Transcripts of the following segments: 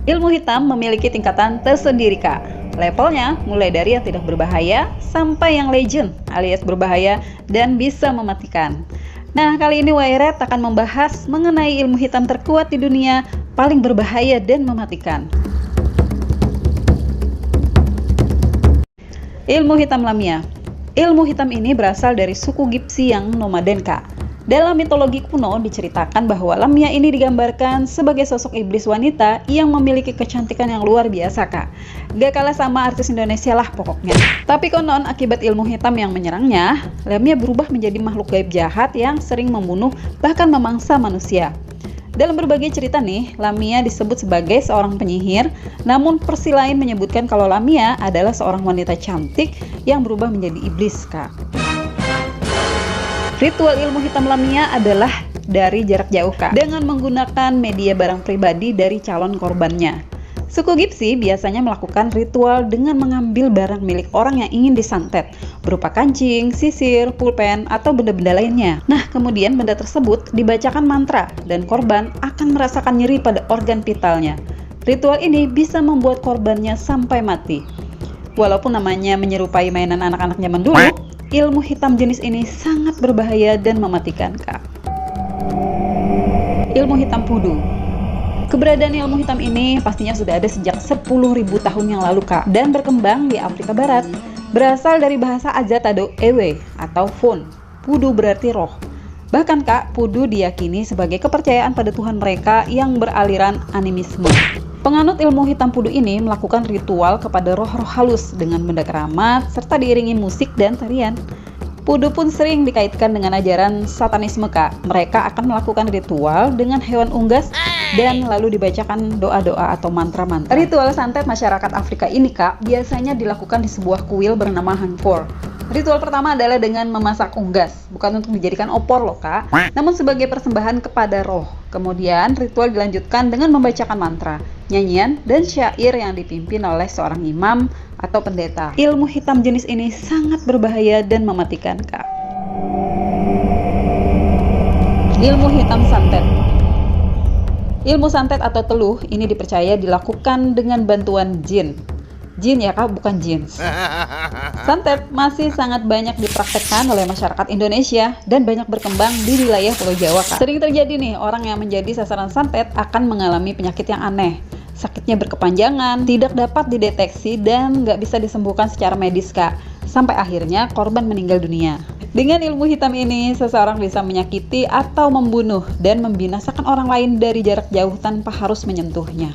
Ilmu hitam memiliki tingkatan tersendiri, Kak. Levelnya mulai dari yang tidak berbahaya sampai yang legend alias berbahaya dan bisa mematikan. Nah, kali ini Wairet akan membahas mengenai ilmu hitam terkuat di dunia, paling berbahaya dan mematikan. Ilmu hitam Lamia. Ilmu hitam ini berasal dari suku Gipsi yang nomaden, Kak. Dalam mitologi kuno diceritakan bahwa Lamia ini digambarkan sebagai sosok iblis wanita yang memiliki kecantikan yang luar biasa, Kak. Gak kalah sama artis Indonesia lah pokoknya. Tapi konon akibat ilmu hitam yang menyerangnya, Lamia berubah menjadi makhluk gaib jahat yang sering membunuh bahkan memangsa manusia. Dalam berbagai cerita nih, Lamia disebut sebagai seorang penyihir, namun versi lain menyebutkan kalau Lamia adalah seorang wanita cantik yang berubah menjadi iblis, Kak. Ritual ilmu hitam Lamia adalah dari jarak jauh, Kak, dengan menggunakan media barang pribadi dari calon korbannya. Suku Gipsi biasanya melakukan ritual dengan mengambil barang milik orang yang ingin disantet, berupa kancing, sisir, pulpen, atau benda-benda lainnya. Nah, kemudian benda tersebut dibacakan mantra dan korban akan merasakan nyeri pada organ vitalnya. Ritual ini bisa membuat korbannya sampai mati. Walaupun namanya menyerupai mainan anak-anak zaman dulu, ilmu hitam jenis ini sangat berbahaya dan mematikan, Kak. Ilmu hitam Voodoo. Keberadaan ilmu hitam ini pastinya sudah ada sejak 10.000 tahun yang lalu, Kak, dan berkembang di Afrika Barat. Berasal dari bahasa Azatado Ewe atau Fon. Voodoo berarti roh. Bahkan, Kak, Voodoo diyakini sebagai kepercayaan pada Tuhan mereka yang beraliran animisme. Penganut ilmu hitam Voodoo ini melakukan ritual kepada roh-roh halus dengan benda keramat serta diiringi musik dan tarian. Voodoo pun sering dikaitkan dengan ajaran satanisme, Kak. Mereka akan melakukan ritual dengan hewan unggas dan lalu dibacakan doa-doa atau mantra-mantra. Ritual santet masyarakat Afrika ini, Kak, biasanya dilakukan di sebuah kuil bernama Hangkor. Ritual pertama adalah dengan memasak unggas, bukan untuk dijadikan opor loh, Kak, namun sebagai persembahan kepada roh. Kemudian ritual dilanjutkan dengan membacakan mantra, nyanyian, dan syair yang dipimpin oleh seorang imam atau pendeta. Ilmu hitam jenis ini sangat berbahaya dan mematikan, Kak. Ilmu hitam santet. Ilmu santet atau teluh ini dipercaya dilakukan dengan bantuan jin. Jin ya, Kak, bukan jeans. Santet masih sangat banyak dipraktekkan oleh masyarakat Indonesia dan banyak berkembang di wilayah Pulau Jawa, Kak. Sering terjadi nih, orang yang menjadi sasaran santet akan mengalami penyakit yang aneh. Sakitnya berkepanjangan, tidak dapat dideteksi, dan nggak bisa disembuhkan secara medis, Kak. Sampai akhirnya korban meninggal dunia. Dengan ilmu hitam ini, seseorang bisa menyakiti atau membunuh dan membinasakan orang lain dari jarak jauh tanpa harus menyentuhnya.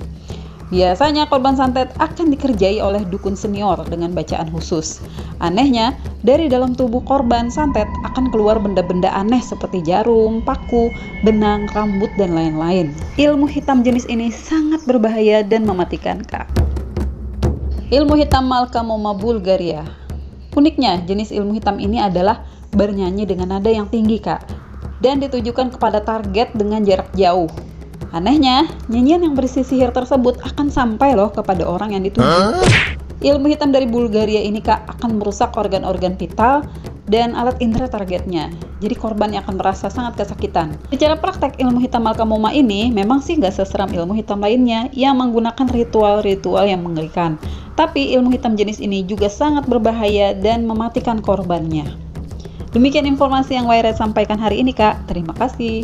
Biasanya korban santet akan dikerjai oleh dukun senior dengan bacaan khusus. Anehnya, dari dalam tubuh korban santet akan keluar benda-benda aneh seperti jarum, paku, benang, rambut, dan lain-lain. Ilmu hitam jenis ini sangat berbahaya dan mematikan, Kak. Ilmu hitam Malkamoma Bulgaria. Uniknya, jenis ilmu hitam ini adalah bernyanyi dengan nada yang tinggi, Kak, dan ditujukan kepada target dengan jarak jauh. Anehnya, nyanyian yang berisi sihir tersebut akan sampai loh kepada orang yang dituju. Ilmu hitam dari Bulgaria ini, Kak, akan merusak organ-organ vital dan alat indera targetnya. Jadi korban yang akan merasa sangat kesakitan. Secara praktek, ilmu hitam Malkamoma ini memang sih nggak seseram ilmu hitam lainnya yang menggunakan ritual-ritual yang mengerikan. Tapi ilmu hitam jenis ini juga sangat berbahaya dan mematikan korbannya. Demikian informasi yang Wairet sampaikan hari ini, Kak. Terima kasih.